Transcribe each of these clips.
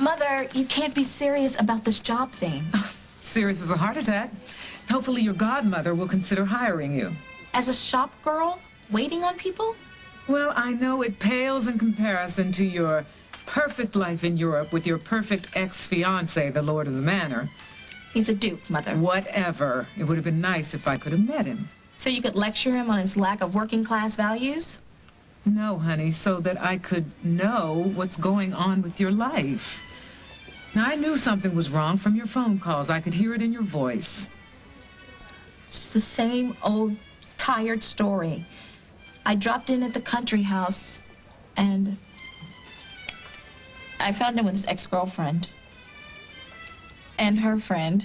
Mother, you can't be serious about this job thing. Serious as a heart attack. Hopefully your godmother will consider hiring you. As a shop girl, waiting on people? Well, I know it pales in comparison to your perfect life in Europe with your perfect ex-fiancé, the Lord of the Manor. He's a duke, Mother. Whatever. It would have been nice if I could have met him. So you could lecture him on his lack of working class values? No, honey, so that I could know what's going on with your life. Now, I knew something was wrong from your phone calls. I could hear it in your voice. It's the same old tired story. I dropped in at the country house, and I found him with his ex-girlfriend. And her friend.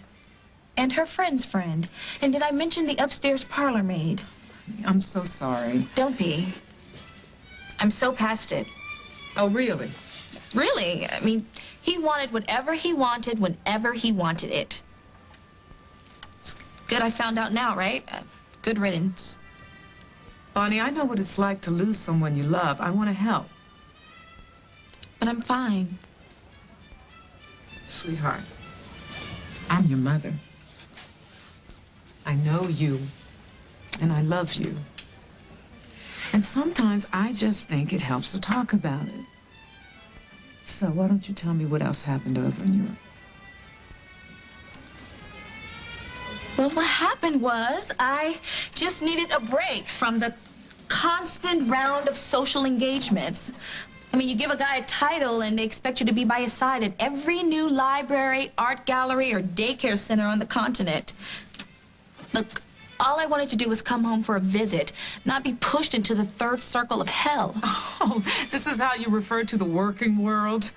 And her friend's friend. And did I mention the upstairs parlor maid? I'm so sorry. Don't be. I'm so past it. Oh, really? Really? I mean, he wanted whatever he wanted whenever he wanted it. It's good I found out now, right? Good riddance. Bonnie, I know what it's like to lose someone you love. I want to help. But I'm fine. Sweetheart, I'm your mother. I know you, and I love you. And sometimes I just think it helps to talk about it. So why don't you tell me what else happened over in Europe? Well, what happened was I just needed a break from the constant round of social engagements. I mean, you give a guy a title and they expect you to be by his side at every new library, art gallery, or daycare center on the continent. Look, all I wanted to do was come home for a visit, not be pushed into the third circle of hell. Oh, this is how you refer to the working world?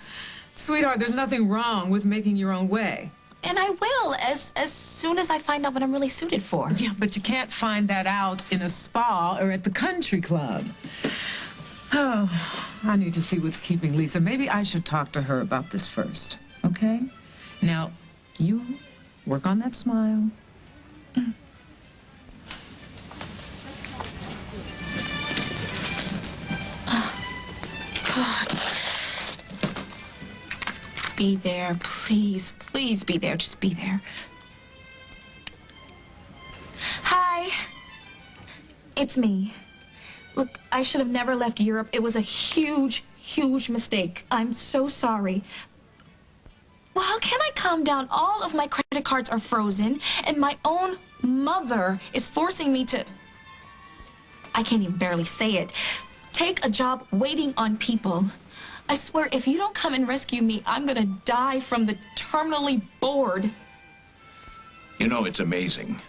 Sweetheart, there's nothing wrong with making your own way. And I will, as soon as I find out what I'm really suited for. Yeah, but you can't find that out in a spa or at the country club. Oh, I need to see what's keeping Lisa. Maybe I should talk to her about this first, okay? Now, you work on that smile. Mm. God. Be there, please, please be there. Just be there. Hi. It's me. Look, I should have never left Europe. It was a huge, huge mistake. I'm so sorry. Well, how can I calm down? All of my credit cards are frozen, and my own mother is forcing me to... I can't even barely say it. Take a job waiting on people. I swear, if you don't come and rescue me, I'm gonna die from the terminally bored. You know, it's amazing.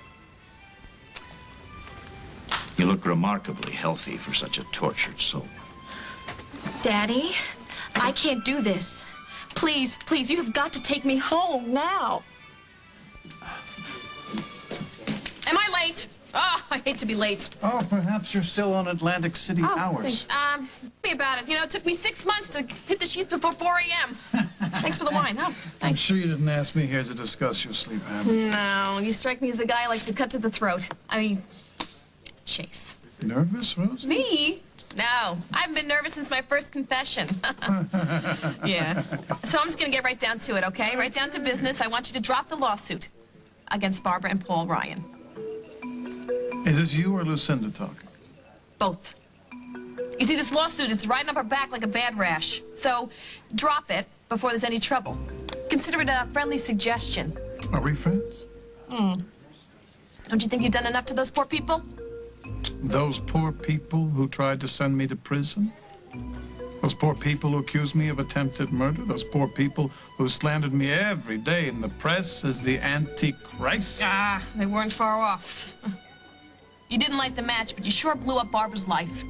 You look remarkably healthy for such a tortured soul. Daddy, I can't do this. Please, please, you have got to take me home now. Am I late? Oh, I hate to be late. Oh, perhaps you're still on Atlantic City hours. Tell me about it. You know, it took me 6 months to hit the sheets before 4 a.m. Thanks for the wine. Oh, I'm thanks. sure you didn't ask me here to discuss your sleep habits. No, you strike me as the guy who likes to cut to the throat. I mean, Chase. Nervous, Rose? Me? No, I haven't been nervous since my first confession. Yeah. So I'm just going to get right down to it, okay? Right down to business. I want you to drop the lawsuit against Barbara and Paul Ryan. Is this you or Lucinda talking? Both. You see, this lawsuit is riding up our back like a bad rash. So drop it before there's any trouble. Consider it a friendly suggestion. Are we friends? Don't you think you've done enough to those poor people? Those poor people who tried to send me to prison? Those poor people who accused me of attempted murder? Those poor people who slandered me every day in the press as the Antichrist? Ah, they weren't far off. You didn't light the match, but you sure blew up Barbara's life.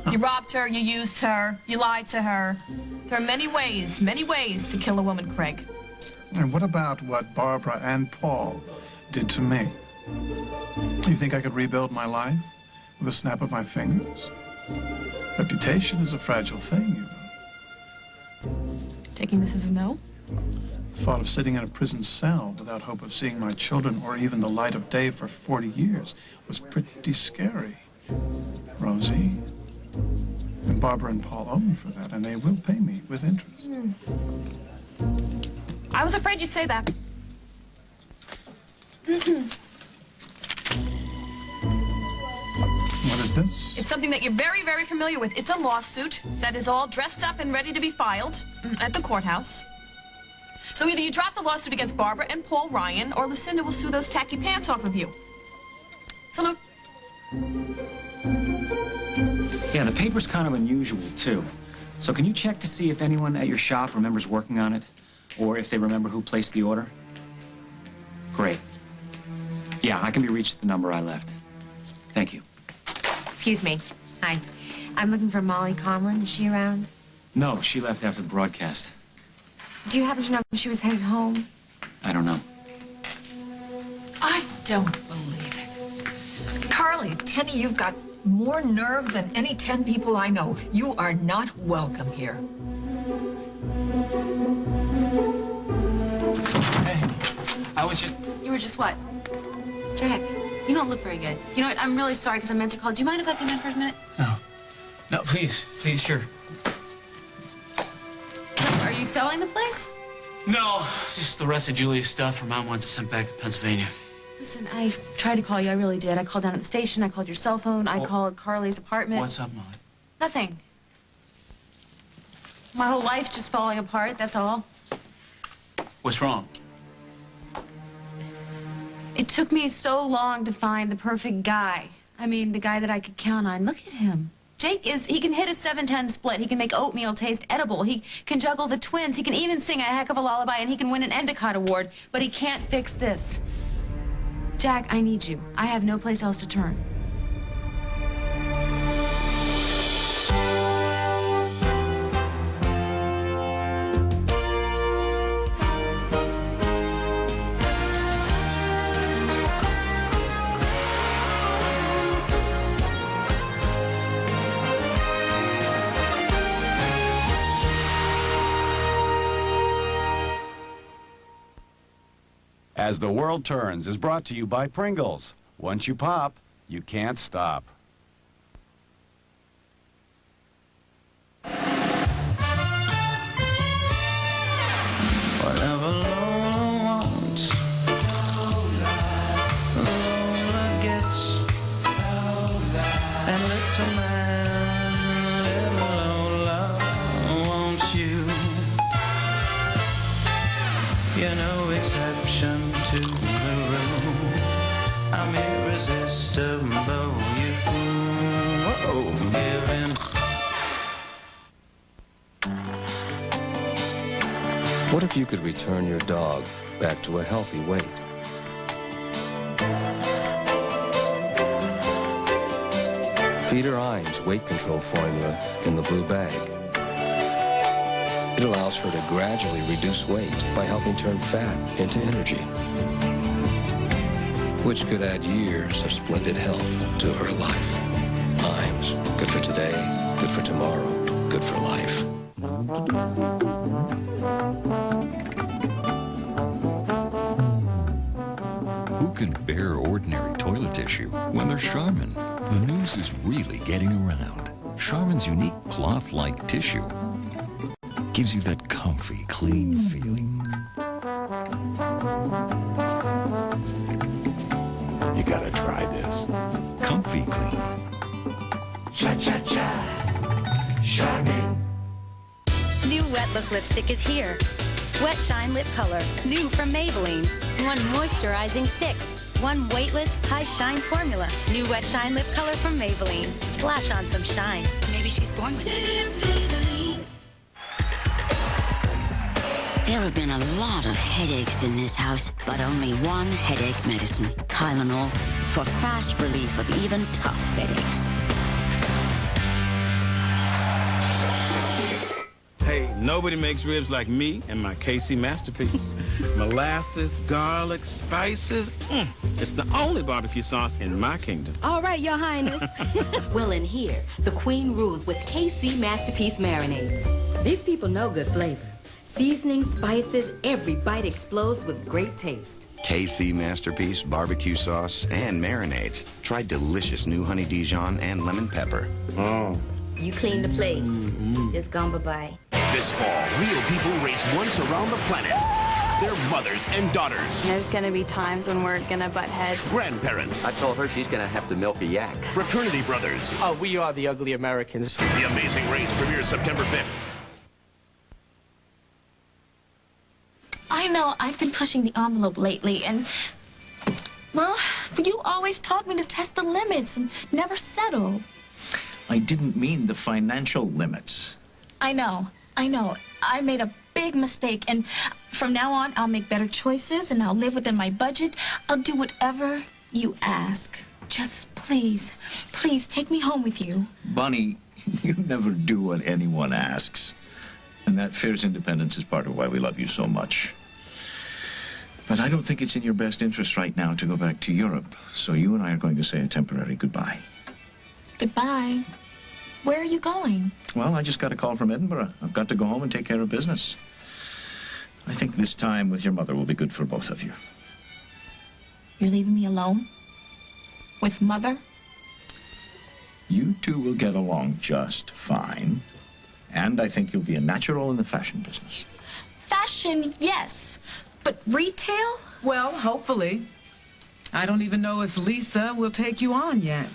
You robbed her, you used her, you lied to her. There are many ways to kill a woman, Craig. And what about what Barbara and Paul did to me? You think I could rebuild my life with a snap of my fingers? Reputation is a fragile thing, you know. Taking this as a no? Thought of sitting in a prison cell without hope of seeing my children or even the light of day for 40 years was pretty scary, Rosie. And Barbara and Paul owe me for that, and they will pay me with interest. I was afraid you'd say that. What is this? It's something that you're very, very familiar with. It's a lawsuit that is all dressed up and ready to be filed at the courthouse. So either you drop the lawsuit against Barbara and Paul Ryan, or Lucinda will sue those tacky pants off of you. Salute. Yeah, the paper's kind of unusual, too. So can you check to see if anyone at your shop remembers working on it? Or if they remember who placed the order? Great. Yeah, I can be reached at the number I left. Thank you. Excuse me. Hi. I'm looking for Molly Conlon. Is she around? No, she left after the broadcast. Do you happen to know if she was headed home? I don't know. I don't believe it. Carly, Tenny, you've got more nerve than any 10 people I know. You are not welcome here. Hey, I was just... You were just what? Jack, you don't look very good. You know what? I'm really sorry because I meant to call. Do you mind if I come in for a minute? No, please, sure. Are you selling the place? No, just the rest of Julia's stuff. Her mom wants it sent back to Pennsylvania. Listen, I tried to call you. I really did. I called down at the station. I called your cell phone. I called Carly's apartment. What's up, Molly? Nothing. My whole life's just falling apart, that's all. What's wrong? It took me so long to find the perfect guy. I mean, the guy that I could count on. Look at him. Jake he can hit a 7-10 split. He can make oatmeal taste edible. He can juggle the twins. He can even sing a heck of a lullaby, and he can win an Endicott Award. But he can't fix this. Jack, I need you. I have no place else to turn. As the World Turns is brought to you by Pringles. Once you pop, you can't stop. Whatever Lola wants, Lola gets. And little man, little Lola wants you. You're no exception to the rule. I'm irresistible, you fool. Giving. What if you could return your dog back to a healthy weight? Feed her Imes weight control formula in the blue bag. It allows her to gradually reduce weight by helping turn fat into energy, which could add years of splendid health to her life. Imes, good for today, good for tomorrow, good for life. Who can bear ordinary toilet tissue when there's Charmin? The news is really getting around. Charmin's unique cloth-like tissue gives you that comfy, clean feeling. You gotta try this. Comfy clean. Cha-cha-cha. Charmin. New Wet Look lipstick is here. Wet Shine Lip Color, new from Maybelline. One moisturizing stick. One weightless, high shine formula. New Wet Shine Lip Color from Maybelline. Splash on some shine. Maybe she's born with it. There have been a lot of headaches in this house, but only one headache medicine, Tylenol, for fast relief of even tough headaches. Hey, nobody makes ribs like me and my KC masterpiece. Molasses, garlic, spices. It's the only barbecue sauce in my kingdom. All right, Your Highness. Well, in here, the queen rules with KC Masterpiece marinades. These people know good flavor. Seasoning, spices, every bite explodes with great taste. KC Masterpiece, barbecue sauce, and marinades. Try delicious new honey Dijon and lemon pepper. You clean the plate. It's gone bye-bye. This fall, real people race once around the planet. Their mothers and daughters. There's gonna be times when we're gonna butt heads. Grandparents. I told her she's gonna have to milk a yak. Fraternity brothers. Oh, we are the ugly Americans. The Amazing Race premieres September 5th. I know I've been pushing the envelope lately, and, well, you always taught me to test the limits and never settle. I didn't mean the financial limits. I know. I made a big mistake, and from now on, I'll make better choices, and I'll live within my budget. I'll do whatever you ask. Just please take me home with you. Bonnie, you never do what anyone asks. And that fierce independence is part of why we love you so much. But I don't think it's in your best interest right now to go back to Europe. So you and I are going to say a temporary goodbye. Goodbye. Where are you going? Well, I just got a call from Edinburgh. I've got to go home and take care of business. I think this time with your mother will be good for both of you. You're leaving me alone? With Mother? You two will get along just fine. And I think you'll be a natural in the fashion business. Fashion, yes. But retail? Well, hopefully. I don't even know if Lisa will take you on yet.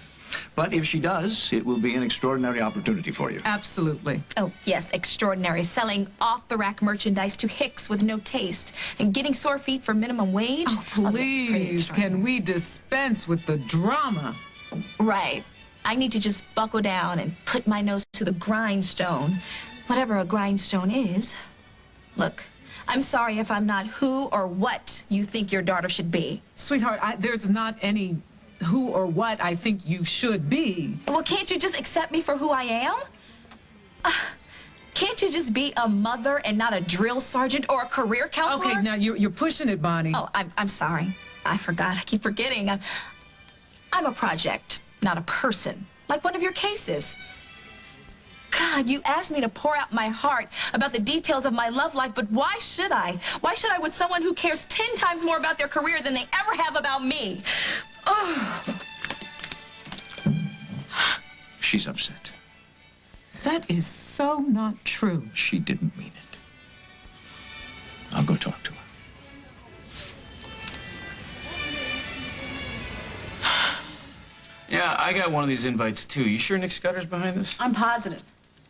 But if she does, it will be an extraordinary opportunity for you. Absolutely. Oh, yes, extraordinary. Selling off-the-rack merchandise to hicks with no taste and getting sore feet for minimum wage. Oh, please, can we dispense with the drama? Right. I need to just buckle down and put my nose to the grindstone, whatever a grindstone is. Look, I'm sorry if I'm not who or what you think your daughter should be. Sweetheart, there's not any who or what I think you should be. Well, can't you just accept me for who I am? Can't you just be a mother and not a drill sergeant or a career counselor? Okay, now you're pushing it, Bonnie. Oh, I'm sorry. I forgot. I keep forgetting. I'm a project, not a person, like one of your cases. God, you asked me to pour out my heart about the details of my love life, but why should I? Why should I with someone who cares 10 times more about their career than they ever have about me? Oh. She's upset. That is so not true. She didn't mean it. I'll go talk to her. Yeah, I got one of these invites, too. You sure Nick Scudder's behind this? I'm positive.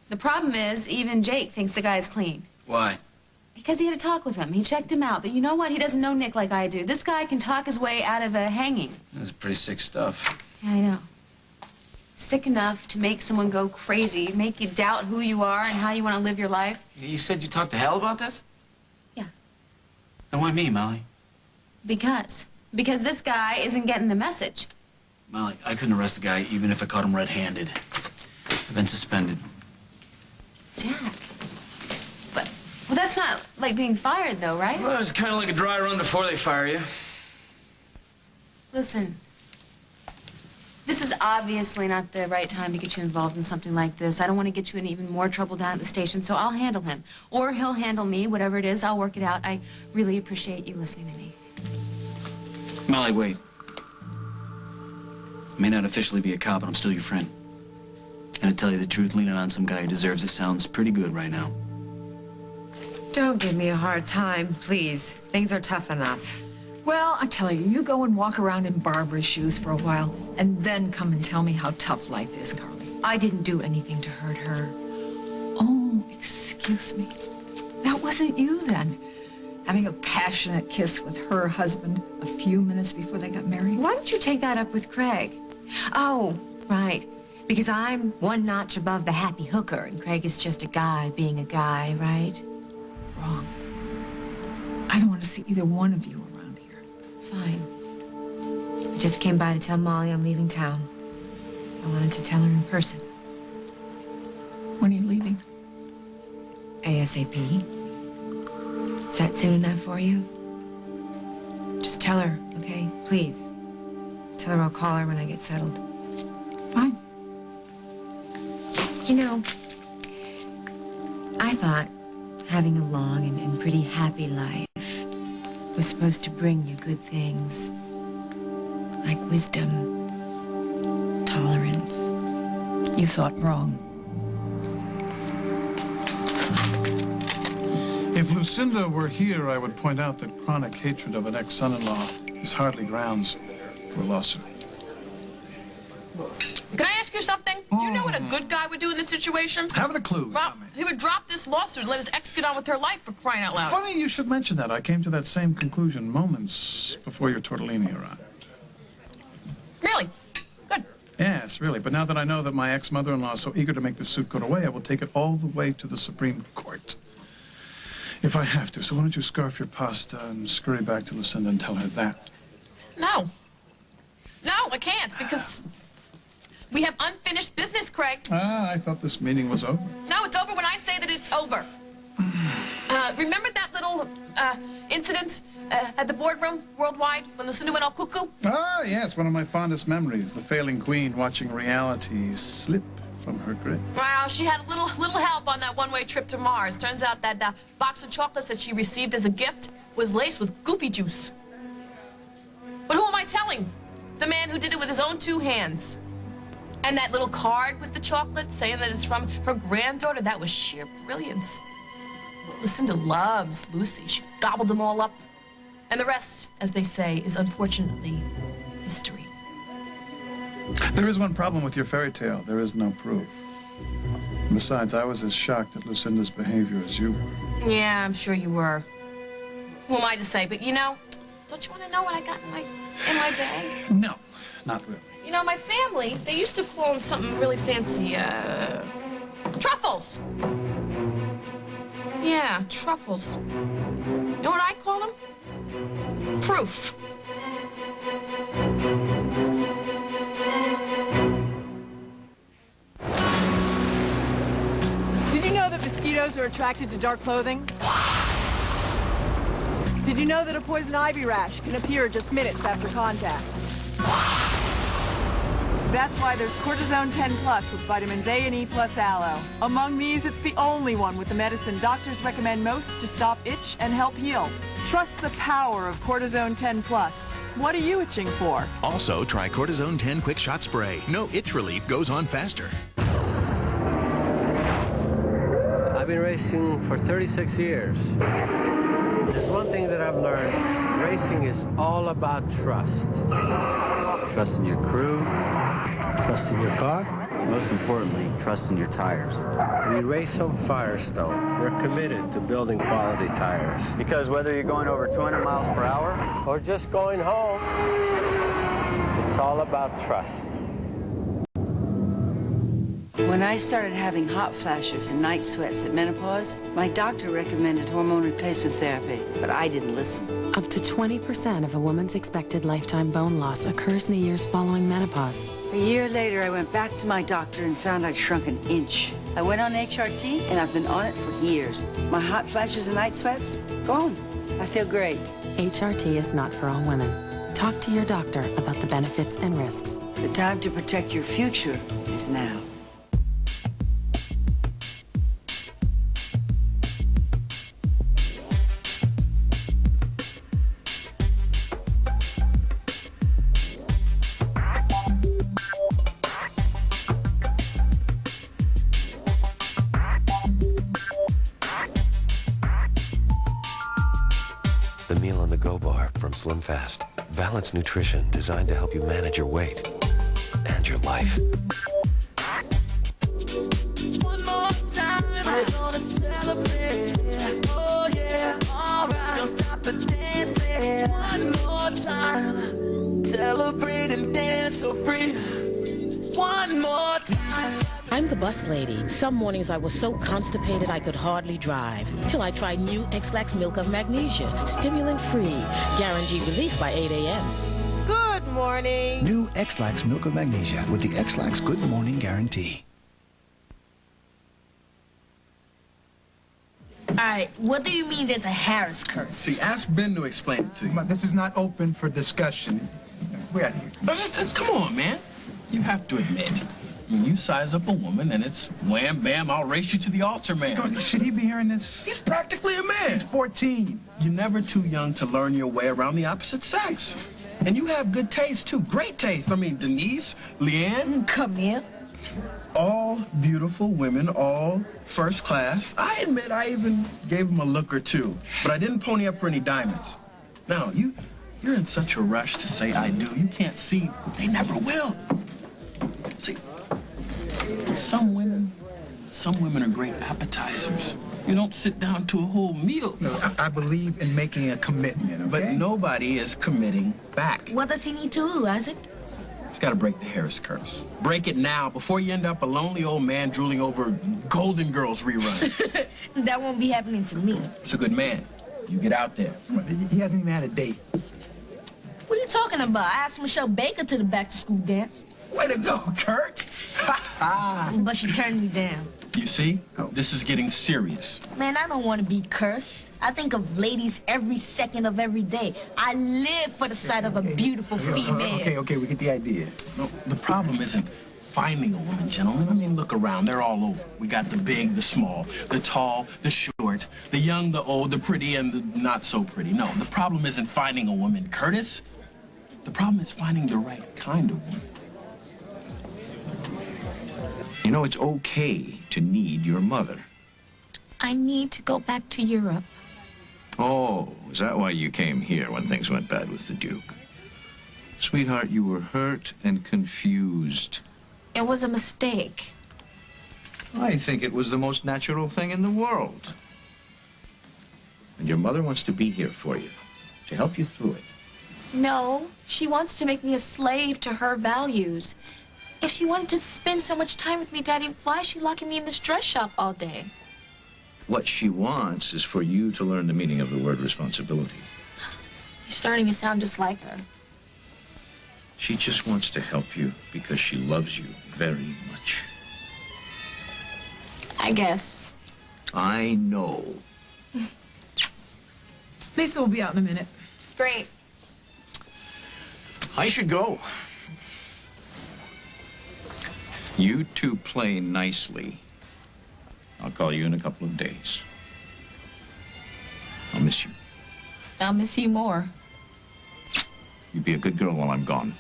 The problem is, even Jake thinks the guy's clean. Why? Because he had a talk with him. He checked him out. But you know what? He doesn't know Nick like I do. This guy can talk his way out of a hanging. That's pretty sick stuff. Yeah, I know. Sick enough to make someone go crazy, make you doubt who you are and how you want to live your life. You said you talked to Hal about this? Yeah. Then why me, Molly? Because this guy isn't getting the message. Molly, I couldn't arrest the guy even if I caught him red-handed. I've been suspended. Jack. Well, that's not like being fired, though, right? Well, it's kind of like a dry run before they fire you. Listen, this is obviously not the right time to get you involved in something like this. I don't want to get you in even more trouble down at the station, so I'll handle him. Or he'll handle me, whatever it is, I'll work it out. I really appreciate you listening to me. Molly, wait. I may not officially be a cop, but I'm still your friend. And to tell you the truth, leaning on some guy who deserves it sounds pretty good right now. Don't give me a hard time, please. Things are tough enough. Well, I tell you, you go and walk around in Barbara's shoes for a while, and then come and tell me how tough life is, Carly. I didn't do anything to hurt her. Oh, excuse me. That wasn't you, then. Having a passionate kiss with her husband a few minutes before they got married. Why don't you take that up with Craig? Oh, right. Because I'm one notch above the happy hooker, and Craig is just a guy being a guy, right? Wrong. I don't want to see either one of you around here. Fine. I just came by to tell Molly I'm leaving town. I wanted to tell her in person. When are you leaving? ASAP. Is that soon enough for you? Just tell her, okay? Please. Tell her I'll call her when I get settled. Fine. You know, I thought having a long and pretty happy life was supposed to bring you good things. Like wisdom, tolerance. You thought wrong. If Lucinda were here, I would point out that chronic hatred of an ex-son-in-law is hardly grounds for a lawsuit. Can I ask you something? Do you know what a good guy would do in this situation? Haven't a clue. Well, he would drop this lawsuit and let his ex get on with her life, for crying out loud. Funny you should mention that. I came to that same conclusion moments before your tortellini arrived. Really? Good. Yes, really. But now that I know that my ex-mother-in-law is so eager to make this suit go away, I will take it all the way to the Supreme Court. If I have to. So why don't you scarf your pasta and scurry back to Lucinda and tell her that? No. No, I can't, because we have unfinished business, Craig. Ah, I thought this meeting was over. No, it's over when I say that it's over. Remember that little incident at the boardroom worldwide when Lucinda went all cuckoo? Ah, yes, one of my fondest memories. The failing queen watching reality slip from her grip. Well, she had a little help on that one-way trip to Mars. Turns out that box of chocolates that she received as a gift was laced with goofy juice. But who am I telling? The man who did it with his own 2 hands. And that little card with the chocolate saying that it's from her granddaughter, that was sheer brilliance. Lucinda loves Lucy. She gobbled them all up. And the rest, as they say, is unfortunately history. There is one problem with your fairy tale. There is no proof. Besides, I was as shocked at Lucinda's behavior as you were. Yeah, I'm sure you were. Who am I to say? But you know, don't you want to know what I got in my bag? No, not really. You know, my family, they used to call them something really fancy, truffles. Yeah, truffles. You know what I call them? Proof. Did you know that mosquitoes are attracted to dark clothing? Did you know that a poison ivy rash can appear just minutes after contact? That's why there's Cortisone 10 Plus with vitamins A and E plus aloe. Among these, it's the only one with the medicine doctors recommend most to stop itch and help heal. Trust the power of Cortisone 10 Plus. What are you itching for? Also, try Cortisone 10 Quick Shot Spray. No itch relief goes on faster. I've been racing for 36 years. There's one thing that I've learned. Racing is all about trust. Trust in your crew, trust in your car. Most importantly, trust in your tires. We race on Firestone. We're committed to building quality tires. Because whether you're going over 200 miles per hour or just going home, it's all about trust. When I started having hot flashes and night sweats at menopause, my doctor recommended hormone replacement therapy, but I didn't listen. Up to 20% of a woman's expected lifetime bone loss occurs in the years following menopause. A year later, I went back to my doctor and found I'd shrunk an inch. I went on HRT, and I've been on it for years. My hot flashes and night sweats, gone. I feel great. HRT is not for all women. Talk to your doctor about the benefits and risks. The time to protect your future is now. The Meal on the Go bar from Slim Fast. Balanced nutrition designed to help you manage your weight and your life. One more time, we're gonna celebrate. Oh yeah, alright. Don't stop the dancing. One more time, celebrate and dance so free. One more time. I'm the bus lady. Some mornings I was so constipated I could hardly drive. Till I tried new X-Lax Milk of Magnesia. Stimulant-free. Guaranteed relief by 8 a.m. Good morning. New X-Lax Milk of Magnesia with the X-Lax Good Morning Guarantee. All right, what do you mean there's a Harris curse? See, ask Ben to explain it to you. This is not open for discussion. We're out here. Come on, man. You have to admit, you size up a woman and it's wham, bam, I'll race you to the altar, man. Should he be hearing this? He's practically a man. He's 14. You're never too young to learn your way around the opposite sex. And you have good taste, too. Great taste. I mean, Denise, Leanne. Come here. All beautiful women, all first class. I admit I even gave them a look or two, but I didn't pony up for any diamonds. No, you're in such a rush to say I do. You can't see they never will. See, some women are great appetizers. You don't sit down to a whole meal. No, I believe in making a commitment, okay? But nobody is committing back. What does he need to do, Isaac? He's got to break the Harris curse. Break it now before you end up a lonely old man drooling over Golden Girls rerun. That won't be happening to me. It's a good man. You get out there. He hasn't even had a date. What are you talking about? I asked Michelle Baker to the back-to-school dance. Way to go, Kurt. But she turned me down. You see? This is getting serious. Man, I don't want to be cursed. I think of ladies every second of every day. I live for the sight of a beautiful female. Okay, we get the idea. No, the problem isn't finding a woman, gentlemen. I mean, look around. They're all over. We got the big, the small, the tall, the short, the young, the old, the pretty, and the not so pretty. No, the problem isn't finding a woman, Curtis. The problem is finding the right kind of woman. You know, it's okay to need your mother. I need to go back to Europe. Oh, is that why you came here when things went bad with the Duke? Sweetheart, you were hurt and confused. It was a mistake. I think it was the most natural thing in the world. And your mother wants to be here for you, to help you through it. No, she wants to make me a slave to her values. If she wanted to spend so much time with me, Daddy, why is she locking me in this dress shop all day? What she wants is for you to learn the meaning of the word responsibility. You're starting to sound just like her. She just wants to help you because she loves you very much. I guess. I know. Lisa will be out in a minute. Great. I should go. You two play nicely. I'll call you in a couple of days. I'll miss you. I'll miss you more. You be a good girl while I'm gone.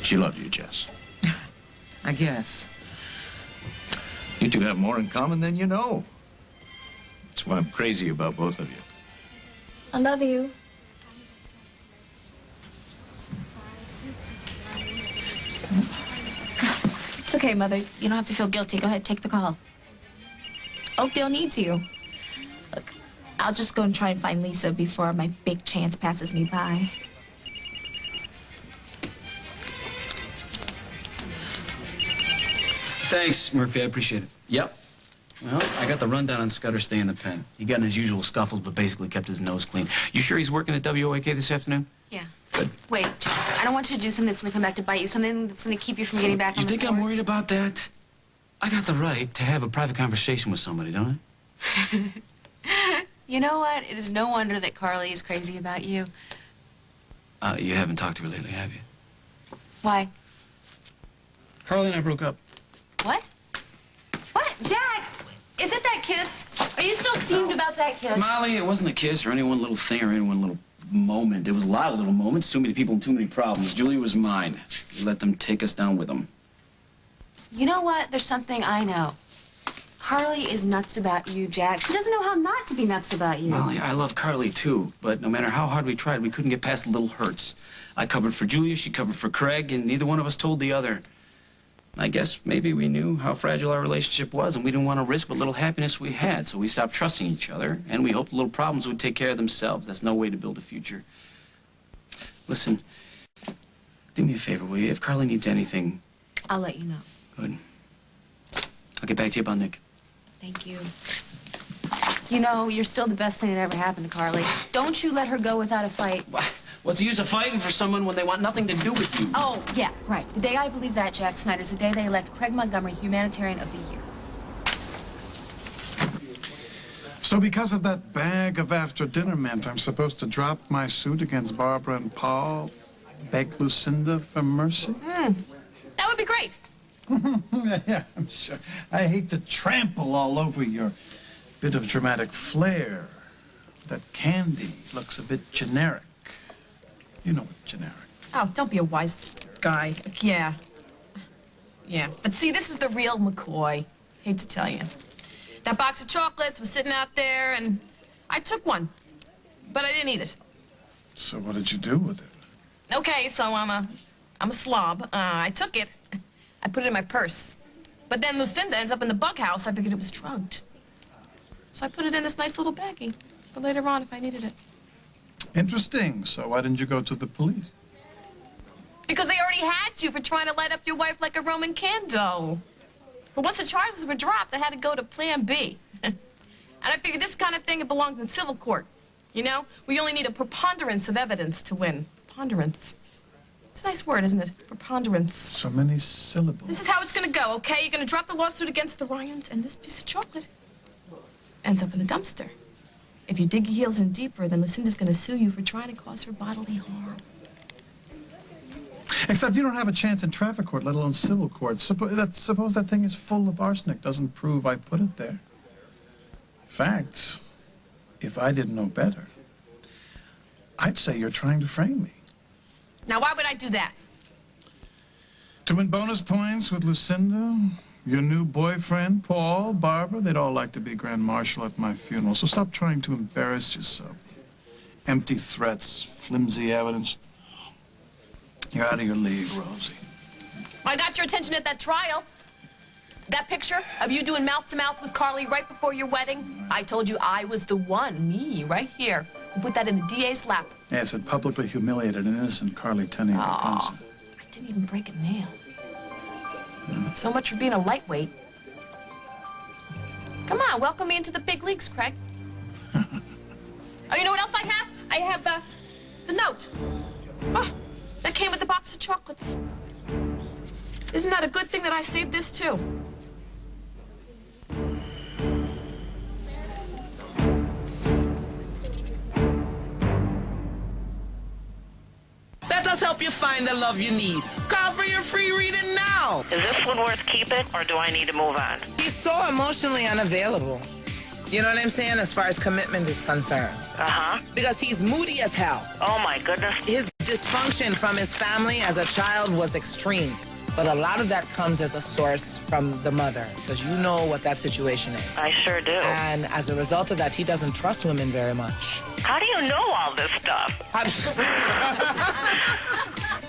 She loves you, Jess. I guess. You two have more in common than you know. That's why I'm crazy about both of you. I love you. It's okay, Mother. You don't have to feel guilty. Go ahead, take the call. Oakdale needs you. Look, I'll just go and try and find Lisa before my big chance passes me by. Thanks, Murphy. I appreciate it. Yep. Well, I got the rundown on Scudder staying in the pen. He got in his usual scuffles, but basically kept his nose clean. You sure he's working at WOAK this afternoon? Yeah. Good. Wait, I don't want you to do something that's going to come back to bite you, something that's going to keep you from getting back on You the think I'm worried about that? I got the right to have a private conversation with somebody, don't I? You know what? It is no wonder that Carly is crazy about you. You haven't talked to her lately, have you? Why? Carly and I broke up. What? What? Jack! Is it that kiss? Are you still steamed about that kiss? Molly, it wasn't a kiss or any one little thing or any one little moment. It was a lot of little moments, too many people and too many problems. Julia was mine. You let them take us down with them. You know what? There's something I know. Carly is nuts about you, Jack. She doesn't know how not to be nuts about you. Molly, I love Carly, too, but no matter how hard we tried, we couldn't get past the little hurts. I covered for Julia, she covered for Craig, and neither one of us told the other. I guess maybe we knew how fragile our relationship was, and we didn't want to risk what little happiness we had, so we stopped trusting each other, and we hoped the little problems would take care of themselves. That's no way to build a future. Listen, do me a favor, will you? If Carly needs anything... I'll let you know. Good. I'll get back to you about Nick. Thank you. You know, you're still the best thing that ever happened to Carly. Don't you let her go without a fight. What's the use of fighting for someone when they want nothing to do with you? Oh, yeah, right. The day I believe that, Jack Snyder's the day they elect Craig Montgomery Humanitarian of the Year. So because of that bag of after-dinner mint, I'm supposed to drop my suit against Barbara and Paul, beg Lucinda for mercy? That would be great. Yeah, I'm sure. I hate to trample all over your bit of dramatic flair. That candy looks a bit generic. You know what generic. Oh, don't be a wise. guy. Yeah. Yeah. But see, this is the real McCoy. Hate to tell you. That box of chocolates was sitting out there, and I took one. But I didn't eat it. So what did you do with it? Okay, so I'm a slob. I took it. I put it in my purse. But then Lucinda ends up in the bug house. I figured it was drugged. So I put it in this nice little baggie for later on if I needed it. Interesting. So why didn't you go to the police? Because they already had you for trying to light up your wife like a Roman candle. But once the charges were dropped, I had to go to Plan B. And I figured this kind of thing, it belongs in civil court. You know? We only need a preponderance of evidence to win. Preponderance. It's a nice word, isn't it? Preponderance. So many syllables. This is how it's gonna go, okay? You're gonna drop the lawsuit against the Ryans, and this piece of chocolate ends up in the dumpster. If you dig your heels in deeper, then Lucinda's gonna sue you for trying to cause her bodily harm. Except you don't have a chance in traffic court, let alone civil court. Suppose that thing is full of arsenic. Doesn't prove I put it there. Facts. If I didn't know better, I'd say you're trying to frame me. Now, why would I do that? To win bonus points with Lucinda, your new boyfriend, Paul, Barbara, they'd all like to be Grand Marshal at my funeral. So stop trying to embarrass yourself. Empty threats, flimsy evidence. You're out of your league, Rosie. I got your attention at that trial. That picture of you doing mouth-to-mouth with Carly right before your wedding. I told you I was the one, me, right here, who put that in the DA's lap. Yes, it publicly humiliated an innocent Carly Tenney. I didn't even break a nail. So much for being a lightweight. Come on, welcome me into the big leagues, Craig. Oh, you know what else I have? I have the note. Oh, that came with the box of chocolates. Isn't that a good thing that I saved this, too? Let us help you find the love you need. Call for your free reading now. Is this one worth keeping, or do I need to move on? He's so emotionally unavailable. You know what I'm saying, as far as commitment is concerned. Uh-huh. Because he's moody as hell. Oh, my goodness. His dysfunction from his family as a child was extreme. But a lot of that comes as a source from the mother, because you know what that situation is. I sure do. And as a result of that, he doesn't trust women very much. How do you know all this stuff?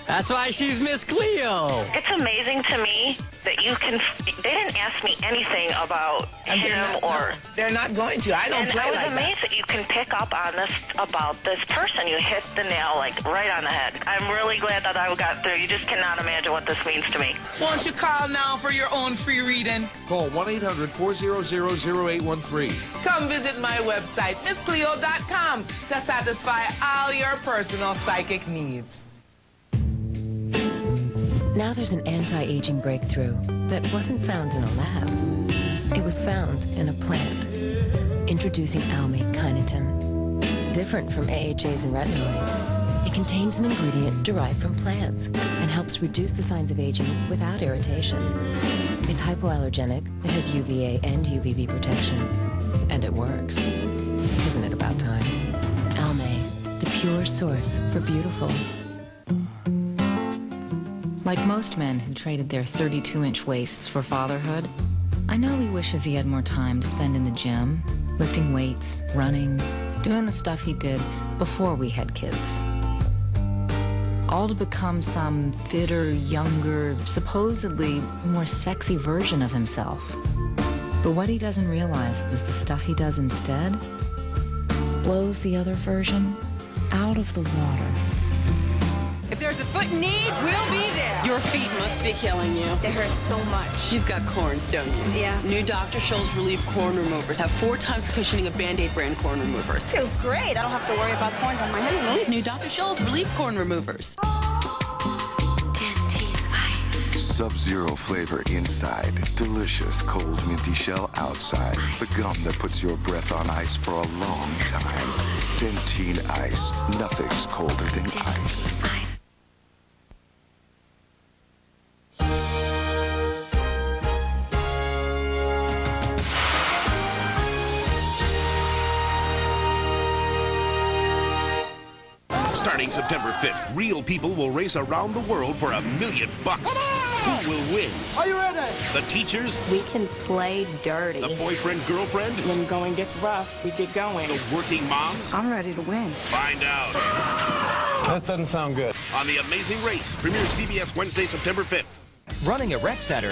That's why she's Miss Cleo. It's amazing to me that you can... They didn't ask me anything about him or... They're not going to. I don't play like that. I was amazed that you can pick up on this about this person. You hit the nail, like, right on the head. I'm really glad that I got through. You just cannot imagine what this means to me. Won't you call now for your own free reading? Call 1-800-400-0813. Come visit my website, MissCleo.com, to satisfy all your personal psychic needs. Now there's an anti-aging breakthrough that wasn't found in a lab. It was found in a plant. Introducing Almate Kinetin. Different from AHAs and retinoids, it contains an ingredient derived from plants and helps reduce the signs of aging without irritation. It's hypoallergenic, it has UVA and UVB protection, and it works. Isn't it about time? Almate, the pure source for beautiful. Like most men who traded their 32-inch waists for fatherhood, I know he wishes he had more time to spend in the gym, lifting weights, running, doing the stuff he did before we had kids. All to become some fitter, younger, supposedly more sexy version of himself. But what he doesn't realize is the stuff he does instead blows the other version out of the water. If there's a foot in need, we'll be there. Your feet must be killing you. They hurt so much. You've got corns, don't you? Yeah. New Dr. Scholl's Relief Corn Removers have 4 times the cushioning of Band-Aid brand corn removers. Feels great. I don't have to worry about corns on my honeymoon. New Dr. Scholl's Relief Corn Removers. Sub-Zero flavor inside, delicious cold minty shell outside. The gum that puts your breath on ice for a long time. Dentine Ice. Nothing's colder than ice. Starting September 5th, real people will race around the world for $1 million. Who will win? Are you ready? The teachers? We can play dirty. The boyfriend, girlfriend? When going gets rough, we get going. The working moms? I'm ready to win. Find out. That doesn't sound good. On The Amazing Race, premieres CBS Wednesday, September 5th. Running a rec center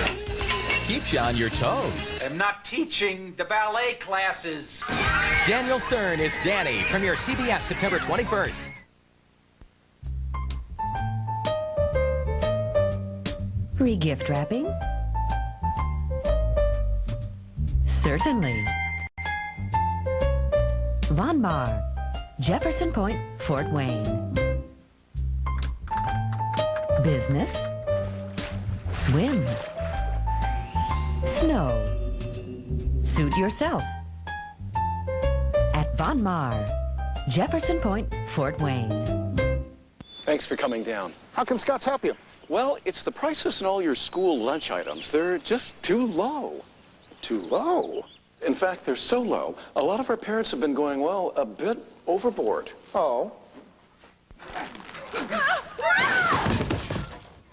keeps you on your toes. I'm not teaching the ballet classes. Daniel Stern is Danny. Premiere CBS September 21st. Free gift wrapping? Certainly. Von Maur, Jefferson Point, Fort Wayne. Business? Swim. Snow. Suit yourself. At Von Maur, Jefferson Point, Fort Wayne. Thanks for coming down. How can Scott's help you? Well, it's the prices on all your school lunch items. They're just too low. Too low? In fact, they're so low, a lot of our parents have been going, well, a bit overboard. Oh.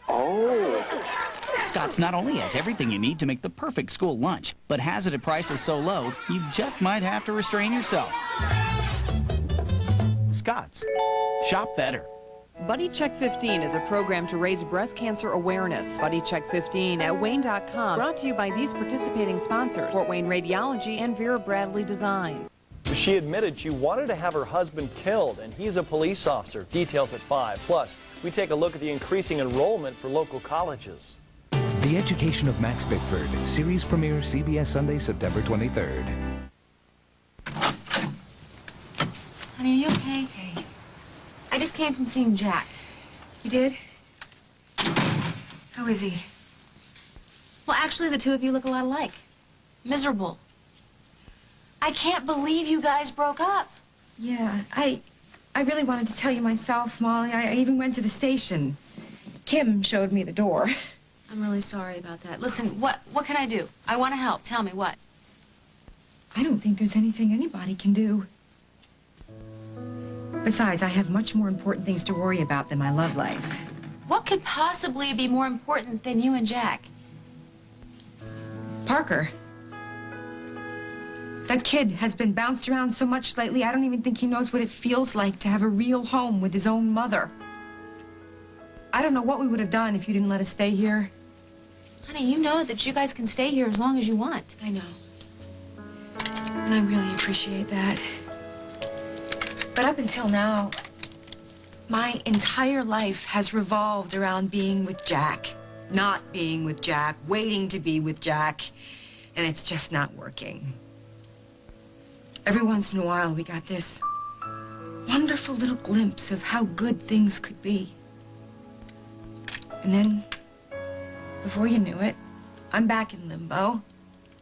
Oh. Scott's not only has everything you need to make the perfect school lunch, but has it at prices so low, you just might have to restrain yourself. Scott's. Shop better. Buddy Check 15 is a program to raise breast cancer awareness. Buddy Check 15 at Wayne.com. Brought to you by these participating sponsors, Fort Wayne Radiology and Vera Bradley Designs. She admitted she wanted to have her husband killed, and he's a police officer. Details at 5. Plus, we take a look at the increasing enrollment for local colleges. The Education of Max Bickford. Series premiere CBS Sunday, September 23rd. Honey, are you okay? Hey. I just came from seeing Jack. You did? How is he? Well, actually, the two of you look a lot alike. Miserable. I can't believe you guys broke up. Yeah, I really wanted to tell you myself, Molly. I even went to the station. Kim showed me the door. I'm really sorry about that. Listen, what can I do? I want to help. Tell me, what? I don't think there's anything anybody can do. Besides, I have much more important things to worry about than my love life. What could possibly be more important than you and Jack? Parker. That kid has been bounced around so much lately, I don't even think he knows what it feels like to have a real home with his own mother. I don't know what we would have done if you didn't let us stay here. Honey, you know that you guys can stay here as long as you want. I know. And I really appreciate that. But up until now, my entire life has revolved around being with Jack, not being with Jack, waiting to be with Jack, and it's just not working. Every once in a while, we got this wonderful little glimpse of how good things could be. And then, before you knew it, I'm back in limbo,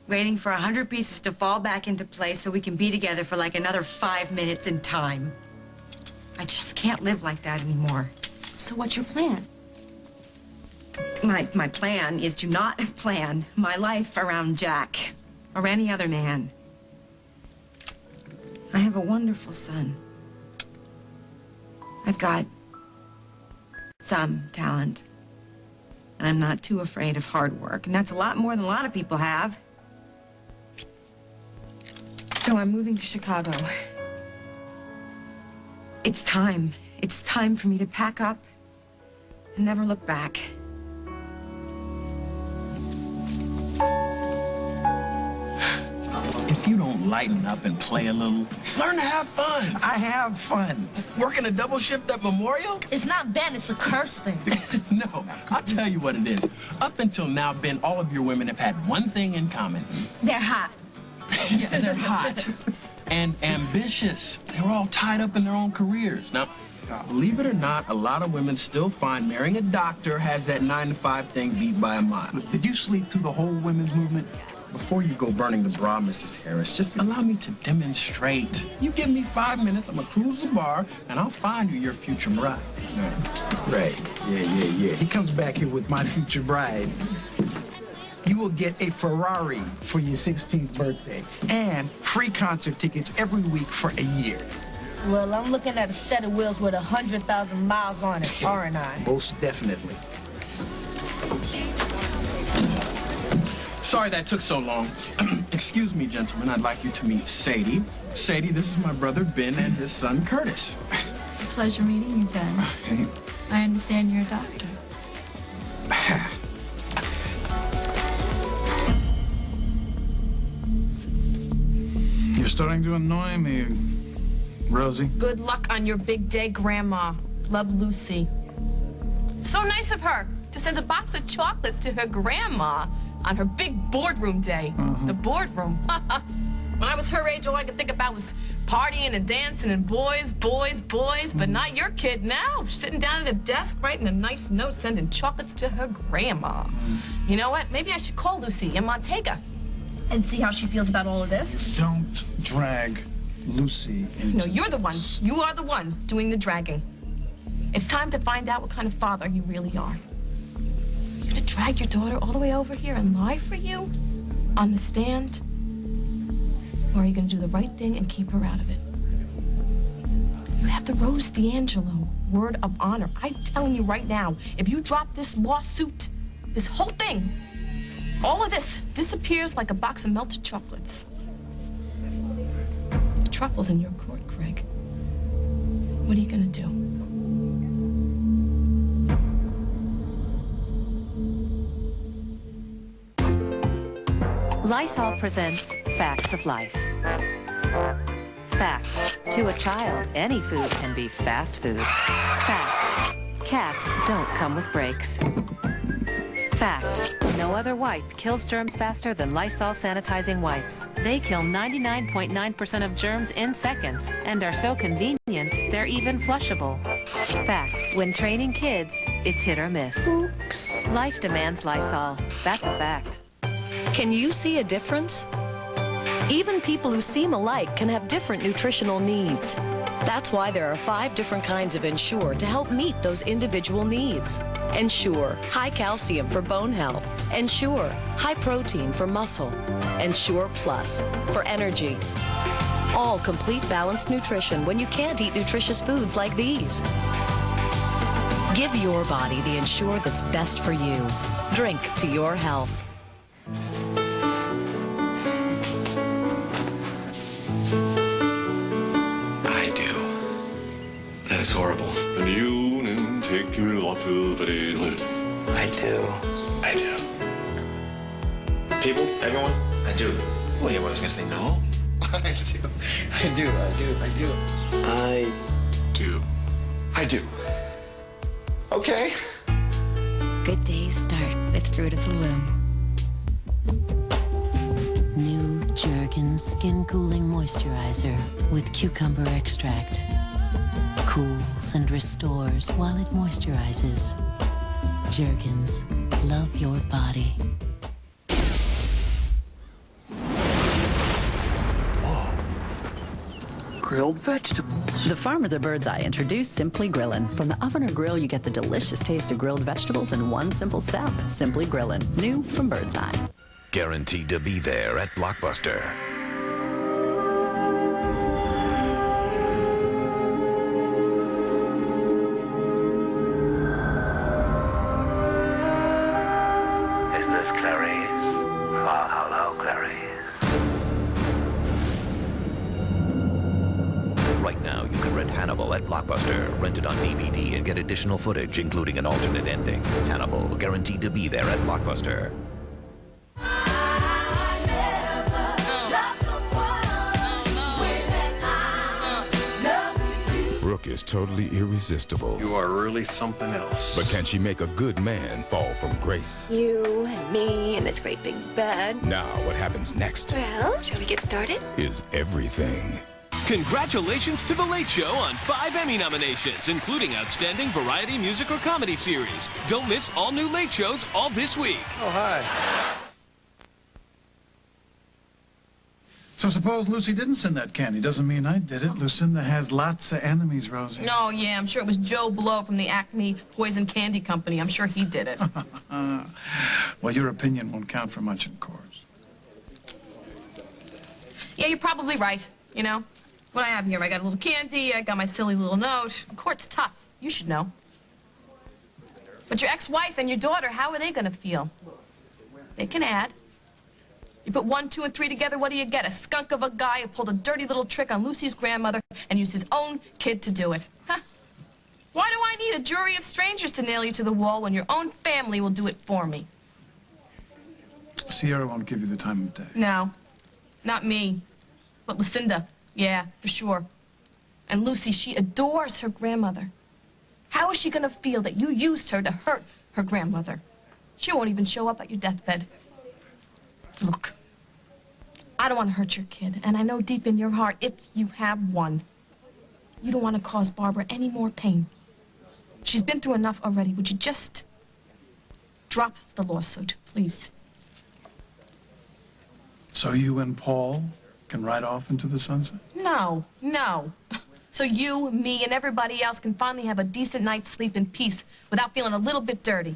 waiting for 100 pieces to fall back into place so we can be together for like another 5 minutes in time. I just can't live like that anymore. So what's your plan? My plan is to not plan my life around Jack or any other man. I have a wonderful son. I've got some talent. And I'm not too afraid of hard work. And that's a lot more than a lot of people have. So I'm moving to Chicago. It's time. It's time for me to pack up and never look back. If you don't lighten up and play a little, learn to have fun. I have fun. Working a double shift at Memorial? It's not Ben, it's a curse thing. No, I'll tell you what it is. Up until now, Ben, all of your women have had one thing in common. They're hot. Yeah, they're hot. And ambitious. They're all tied up in their own careers. Now, believe it or not, a lot of women still find marrying a doctor has that 9-to-5 thing beat by a mile. Did you sleep through the whole women's movement? Before you go burning the bra, Mrs. Harris, just allow me to demonstrate. You give me 5 minutes, I'm gonna cruise the bar, and I'll find you your future bride. Right. Yeah. He comes back here with my future bride. You will get a Ferrari for your 16th birthday and free concert tickets every week for a year. Well, I'm looking at a set of wheels with 100,000 miles on it, aren't I? Most definitely. Sorry that took so long. Excuse me, gentlemen. I'd like you to meet Sadie. Sadie, this is my brother Ben and his son Curtis. It's a pleasure meeting you, Ben. I understand you're a doctor. You're starting to annoy me, Rosie. Good luck on your big day, Grandma. Love, Lucy. So nice of her to send a box of chocolates to her grandma on her big boardroom day. The boardroom. When I was her age, all I could think about was partying and dancing and boys, boys, boys. But not your kid now. She's sitting down at a desk writing a nice note, sending chocolates to her grandma. You know what? Maybe I should call Lucy in Montega and see how she feels about all of this. Don't drag Lucy into No, you're the one. You are the one doing the dragging. It's time to find out what kind of father you really are. You're gonna drag your daughter all the way over here and lie for you on the stand? Or are you gonna do the right thing and keep her out of it? You have the Rose D'Angelo word of honor. I'm telling you right now, if you drop this lawsuit, this whole thing, all of this disappears like a box of melted chocolates. The truffle's in your court, Craig. What are you gonna do? Lysol presents Facts of Life. Fact: to a child, any food can be fast food. Fact: cats don't come with brakes. Fact: no other wipe kills germs faster than Lysol sanitizing wipes. They kill 99.9% of germs in seconds and are so convenient, they're even flushable. Fact: when training kids, it's hit or miss. Life demands Lysol. That's a fact. Can you see a difference? Even people who seem alike can have different nutritional needs. That's why there are 5 different kinds of Ensure to help meet those individual needs. Ensure, high calcium for bone health. Ensure, high protein for muscle. Ensure Plus, for energy. All complete balanced nutrition when you can't eat nutritious foods like these. Give your body the Ensure that's best for you. Drink to your health. It's horrible. And you didn't take you off of it. I do. People, everyone, I do. Well, yeah, I was gonna say no. I do. Okay. Good days start with Fruit of the Loom. New Jergens Skin Cooling Moisturizer with cucumber extract. Cools and restores while it moisturizes. Jergens, love your body. Grilled vegetables. The farmers of Bird's Eye introduced Simply Grillin'. From the oven or grill, you get the delicious taste of grilled vegetables in one simple step. Simply Grillin', new from Bird's Eye. Guaranteed to be there at Blockbuster. Is this Clarice? Well, hello, Clarice. Right now, you can rent Hannibal at Blockbuster. Rent it on DVD and get additional footage, including an alternate ending. Hannibal, guaranteed to be there at Blockbuster. Brooke is totally irresistible. You are really something else. But can she make a good man fall from grace? You and me and this great big bed. Now, what happens next Well, shall we get started? is everything. Congratulations to The Late Show on 5 Emmy nominations, including Outstanding Variety Music or Comedy Series. Don't miss all new Late Shows all this week. Oh, hi. So suppose Lucy didn't send that candy. Doesn't mean I did it. Lucinda has lots of enemies, Rosie. No, yeah, I'm sure it was Joe Blow from the Acme Poison Candy Company. I'm sure he did it. Well, your opinion won't count for much in court. Yeah, you're probably right, you know? What I have here, I got a little candy, I got my silly little note. Court's tough. You should know. But your ex-wife and your daughter, how are they gonna feel? They can add. You put 1, 2, and 3 together, what do you get? A skunk of a guy who pulled a dirty little trick on Lucy's grandmother and used his own kid to do it. Huh? Why do I need a jury of strangers to nail you to the wall when your own family will do it for me? Sierra won't give you the time of day. No, not me. But Lucinda, yeah, for sure. And Lucy, she adores her grandmother. How is she gonna feel that you used her to hurt her grandmother? She won't even show up at your deathbed. Look, I don't want to hurt your kid, and I know deep in your heart, if you have one, you don't want to cause Barbara any more pain. She's been through enough already. Would you just drop the lawsuit, please? So you and Paul can ride off into the sunset? No, no. So you, me, and everybody else can finally have a decent night's sleep in peace without feeling a little bit dirty.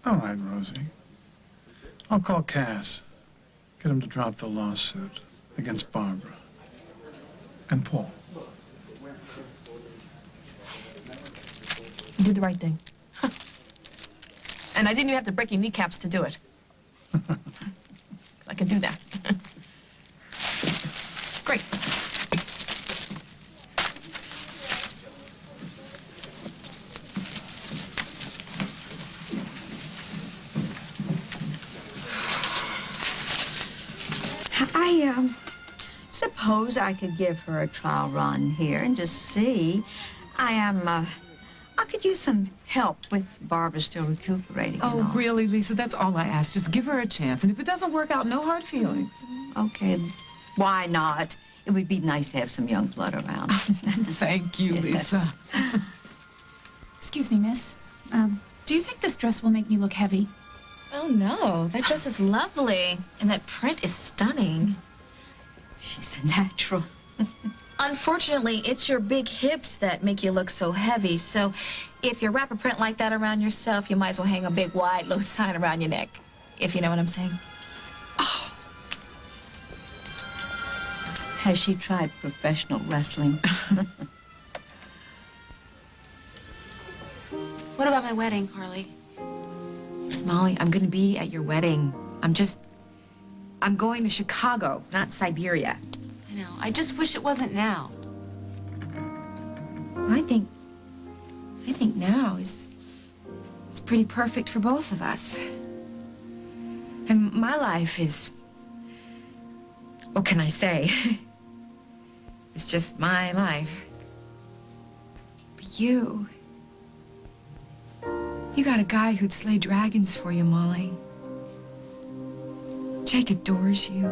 All right, Rosie. I'll call Cass. Get him to drop the lawsuit against Barbara and Paul. You did the right thing. And I didn't even have to break your kneecaps to do it. I can do that. Great. I suppose I could give her a trial run here and just see. I could use some help with Barbara still recuperating. Oh, really, Lisa? That's all I ask. Just give her a chance. And if it doesn't work out, no hard feelings. Okay, why not? It would be nice to have some young blood around. Thank you, Lisa. Excuse me, miss. Do you think this dress will make me look heavy? Oh, no. That dress is lovely. And that print is stunning. She's a natural. Unfortunately, it's your big hips that make you look so heavy. So if you wrap a print like that around yourself, you might as well hang a big wide low sign around your neck, if you know what I'm saying. Oh. Has she tried professional wrestling? What about my wedding, Carly? Molly, I'm going to be at your wedding. I'm going to Chicago, not Siberia. I know. I just wish it wasn't now. I think now is pretty perfect for both of us. And my life is, what can I say? It's just my life. But you got a guy who'd slay dragons for you, Molly. Jake adores you.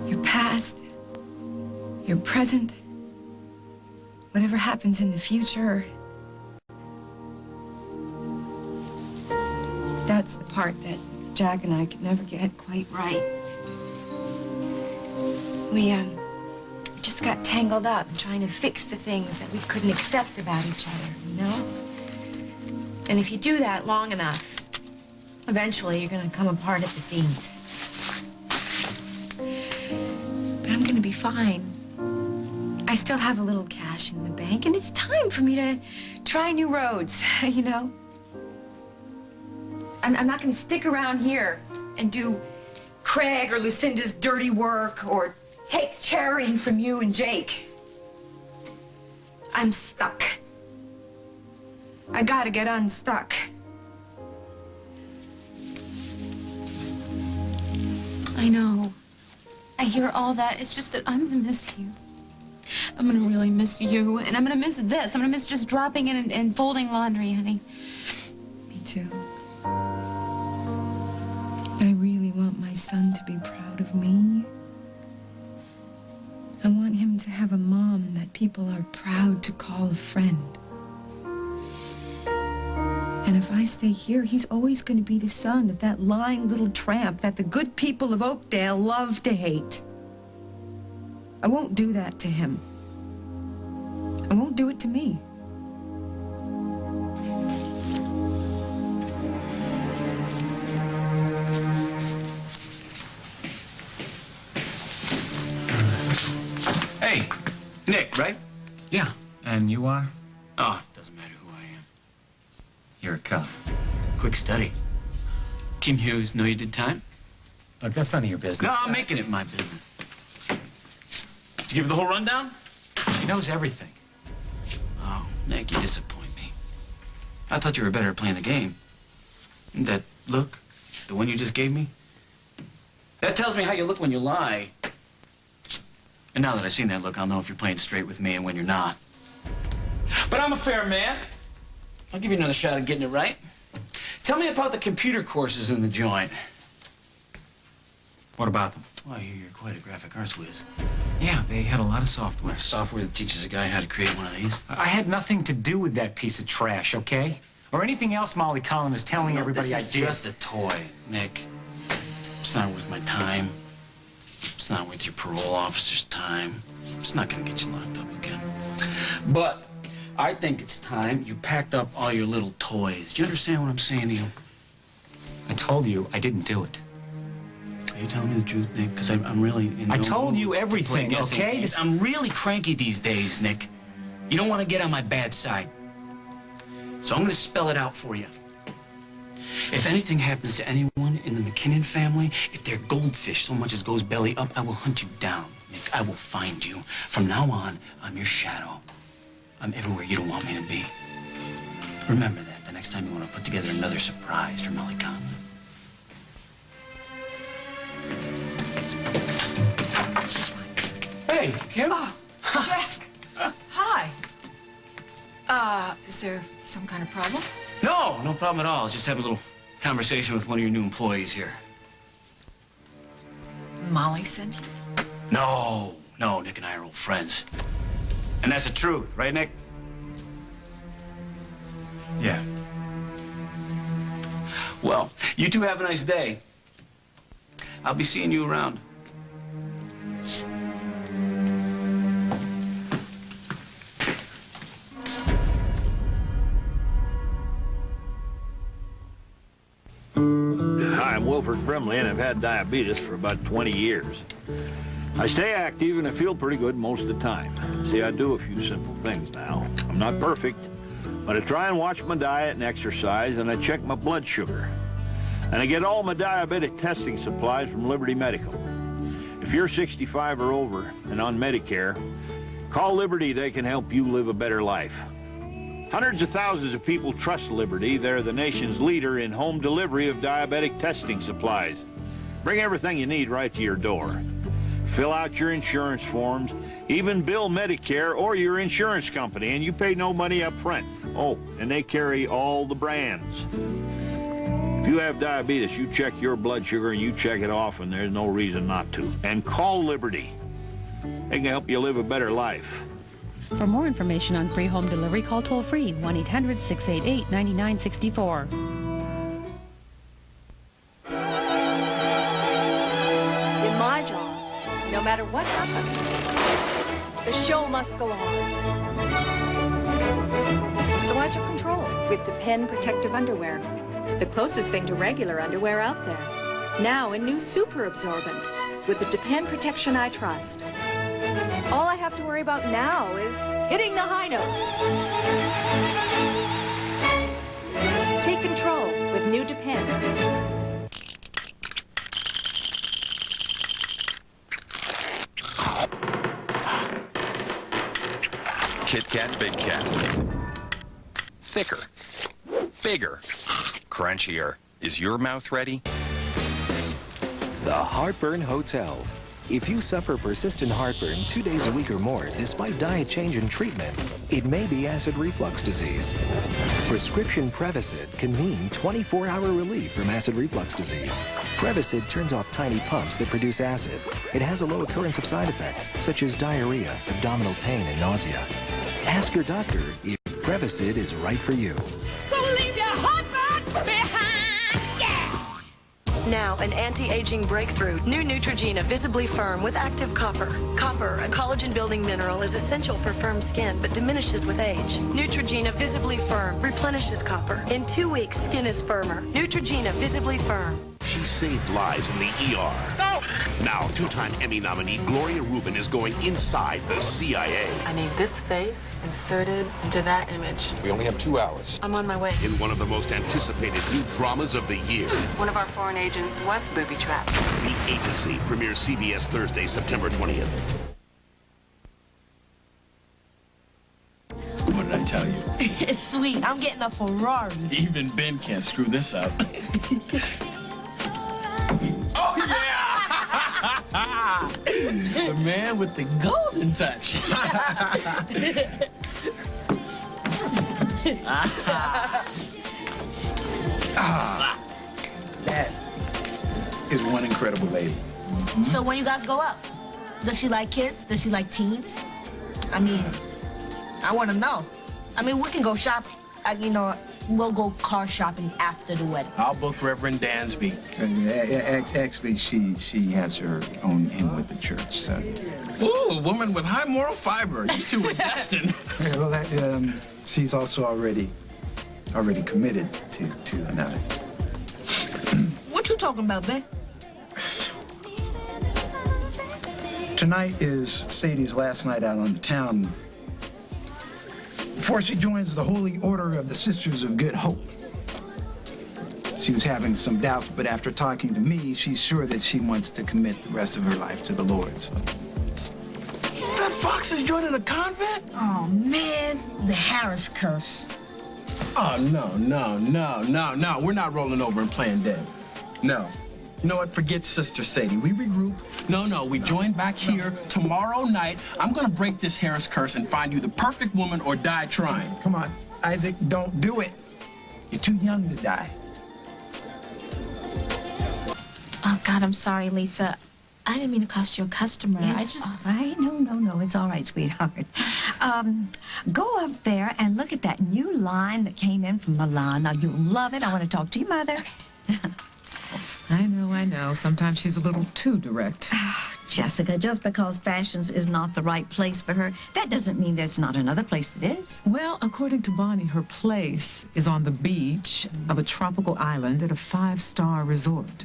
Your past, your present, whatever happens in the future. That's the part that Jack and I could never get quite right. We just got tangled up in trying to fix the things that we couldn't accept about each other, you know? And if you do that long enough, eventually you're gonna come apart at the seams. But I'm gonna be fine. I still have a little cash in the bank, and it's time for me to try new roads, you know? I'm not gonna stick around here and do Craig or Lucinda's dirty work or take charity from you and Jake. I'm stuck. I gotta get unstuck. I know. I hear all that. It's just that I'm gonna miss you. I'm gonna really miss you, and I'm gonna miss this. I'm gonna miss just dropping in and folding laundry, honey. Me too. But I really want my son to be proud of me. I want him to have a mom that people are proud to call a friend. And if I stay here, he's always going to be the son of that lying little tramp that the good people of Oakdale love to hate. I won't do that to him. I won't do it to me. right? Yeah, and you are? Oh, it doesn't matter who I am. You're a cop. Quick study. Kim Hughes, know you did time? Look, that's none of your business. No, I'm making it my business. Did you give her the whole rundown? She knows everything. Oh, Nick, you disappoint me. I thought you were better at playing the game. That look, the one you just gave me, that tells me how you look when you lie. And now that I've seen that look, I'll know if you're playing straight with me and when you're not. But I'm a fair man. I'll give you another shot at getting it right. Tell me about the computer courses in the joint. What about them? Well, I hear you're quite a graphic arts whiz. Yeah, they had a lot of software. Software that teaches a guy how to create one of these? I had nothing to do with that piece of trash, okay? Or anything else Molly Collin is telling everybody I did. This is just a toy, Nick. It's not worth my time. It's not worth your parole officer's time. It's not gonna get you locked up again. But I think it's time you packed up all your little toys. Do you understand what I'm saying to you? I told you I didn't do it. Are you telling me the truth, Nick? Because I'm really... I told you everything, okay? I'm really cranky these days, Nick. You don't want to get on my bad side. So I'm going to spell it out for you. If anything happens to anyone in the McKinnon family, if their goldfish so much as goes belly up, I will hunt you down, Nick. I will find you. From now on, I'm your shadow. I'm everywhere you don't want me to be. Remember that the next time you want to put together another surprise for Molly Conlon. Hey, Kim. Oh, Jack. Hi. Is there some kind of problem? No, no problem at all. Just have a little conversation with one of your new employees here. Molly sent you? No, Nick and I are old friends. And that's the truth, right, Nick? Yeah. Well, you two have a nice day. I'll be seeing you around. Hi, I'm Wilford Brimley, and I've had diabetes for about 20 years. I stay active and I feel pretty good most of the time. See, I do a few simple things now. I'm not perfect, but I try and watch my diet and exercise, and I check my blood sugar. And I get all my diabetic testing supplies from Liberty Medical. If you're 65 or over and on Medicare, call Liberty. They can help you live a better life. Hundreds of thousands of people trust Liberty. They're the nation's leader in home delivery of diabetic testing supplies. Bring everything you need right to your door. Fill out your insurance forms, even bill Medicare or your insurance company, and you pay no money up front. Oh, and they carry all the brands. If you have diabetes, you check your blood sugar and you check it often. There's no reason not to. And call Liberty. They can help you live a better life. For more information on free home delivery, call toll-free 1-800-688-9964. In my job, no matter what happens, the show must go on. So I took control with Depend Protective Underwear, the closest thing to regular underwear out there. Now a new super absorbent with the Depend Protection I trust. All I have to worry about now is hitting the high notes. Take control with new Depend. Kit Kat, Big Cat. Thicker, bigger, crunchier. Is your mouth ready? The Heartburn Hotel. If you suffer persistent heartburn 2 days a week or more, despite diet change and treatment, it may be acid reflux disease. Prescription Prevacid can mean 24-hour relief from acid reflux disease. Prevacid turns off tiny pumps that produce acid. It has a low occurrence of side effects, such as diarrhea, abdominal pain, and nausea. Ask your doctor if Prevacid is right for you. So leave your heartburn behind! Now, an anti-aging breakthrough. New Neutrogena Visibly Firm with active copper. Copper, a collagen-building mineral, is essential for firm skin, but diminishes with age. Neutrogena Visibly Firm replenishes copper. In 2 weeks, skin is firmer. Neutrogena Visibly Firm. She saved lives in the ER. Go! Now, two-time Emmy nominee Gloria Rubin is going inside the CIA. I need this face inserted into that image. We only have 2 hours. I'm on my way. In one of the most anticipated new dramas of the year. One of our foreign agents was booby-trapped. The Agency premieres CBS Thursday, September 20th. What did I tell you? It's sweet. I'm getting a Ferrari. Even Ben can't screw this up. Oh, yeah! The man with the golden touch. That is one incredible lady. So when you guys go out, does she like kids? Does she like teens? I mean, I want to know. I mean, we can go shopping. We'll go car shopping after the wedding. I'll book Reverend Dansby. Actually, she has her own in with the church, so. Ooh, a woman with high moral fiber. You two are destined. Well, she's also already committed to another. What you talking about, Ben? Tonight is Sadie's last night out on the town before she joins the Holy Order of the Sisters of Good Hope. She was having some doubts, but after talking to me, she's sure that she wants to commit the rest of her life to the Lord. So. That fox is joining a convent? Oh, man, the Harris curse. Oh, no. We're not rolling over and playing dead. No. You know what? Forget Sister Sadie. We regroup. No. We join back here tomorrow night. I'm going to break this Harris curse and find you the perfect woman or die trying. Come on, Isaac, don't do it. You're too young to die. Oh, God, I'm sorry, Lisa. I didn't mean to cost you a customer. It's all right. No. It's all right, sweetheart. Go up there and look at that new line that came in from Milan. Now, you'll love it. I want to talk to your mother. I know. Sometimes she's a little too direct. Jessica, just because fashions is not the right place for her, that doesn't mean there's not another place that is. Well, according to Bonnie, her place is on the beach of a tropical island at a 5-star resort.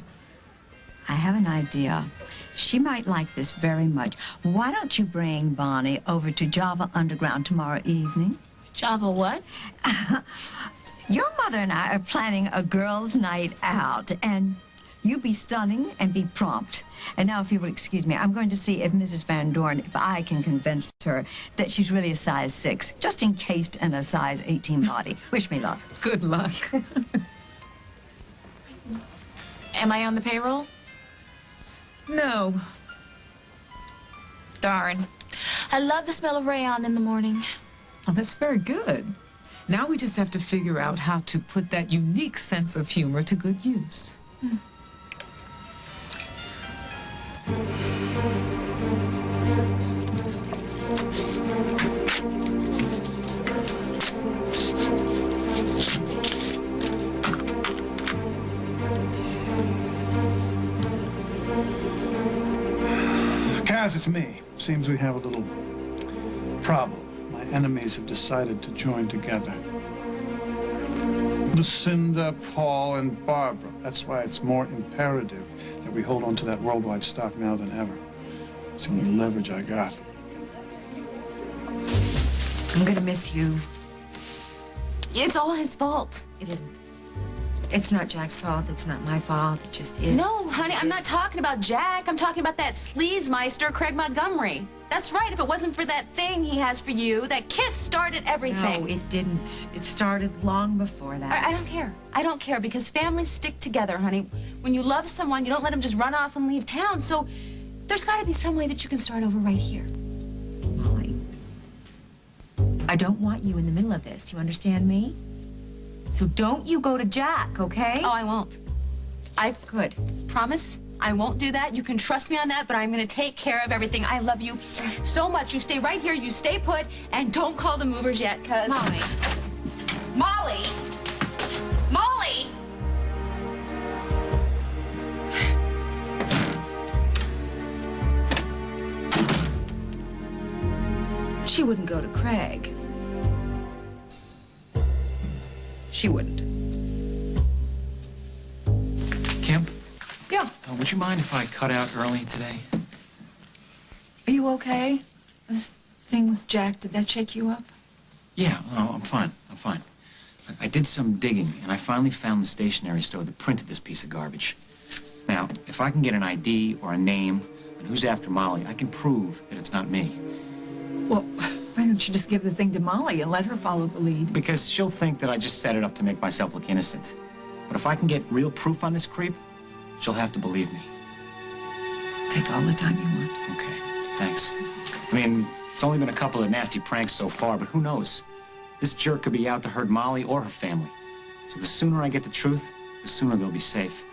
I have an idea. She might like this very much. Why don't you bring Bonnie over to Java Underground tomorrow evening? Java what? Your mother and I are planning a girls' night out, and you be stunning and be prompt. And now, if you will excuse me, I'm going to see if Mrs. Van Dorn, if I can convince her that she's really a size 6, just encased in a size 18 body. Wish me luck. Good luck. Am I on the payroll? No. Darn. I love the smell of rayon in the morning. Oh, that's very good. Now we just have to figure out how to put that unique sense of humor to good use. Kaz, it's me. Seems we have a little problem. My enemies have decided to join together. Lucinda, Paul, and Barbara. That's why it's more imperative that we hold on to that worldwide stock now than ever. It's the only leverage I got. I'm gonna miss you. It's all his fault. It isn't. It's not Jack's fault. It's not my fault. It just is. No, honey, I'm not talking about Jack. I'm talking about that sleazemeister, Craig Montgomery. That's right. If it wasn't for that thing he has for you, that kiss started everything. No, it didn't. It started long before that. I don't care. I don't care because families stick together, honey. When you love someone, you don't let them just run off and leave town. So there's got to be some way that you can start over right here. Molly, I don't want you in the middle of this. You understand me? So don't you go to Jack, okay? Oh, I won't. I could. Promise? I won't do that. You can trust me on that, but I'm going to take care of everything. I love you so much. You stay right here. You stay put, and don't call the movers yet, because... Molly. Molly! Molly! She wouldn't go to Craig. She wouldn't. Kim? Yeah. Yeah. Would you mind if I cut out early today? Are you okay? This thing with Jack, did that shake you up? Yeah, no, I'm fine. I'm fine. I did some digging, and I finally found the stationery store that printed this piece of garbage. Now, if I can get an ID or a name on who's after Molly, I can prove that it's not me. Well, why don't you just give the thing to Molly and let her follow the lead? Because she'll think that I just set it up to make myself look innocent. But if I can get real proof on this creep, she'll have to believe me. Take all the time you want. Okay, thanks. I mean, it's only been a couple of nasty pranks so far, but who knows? This jerk could be out to hurt Molly or her family. So the sooner I get the truth, the sooner they'll be safe.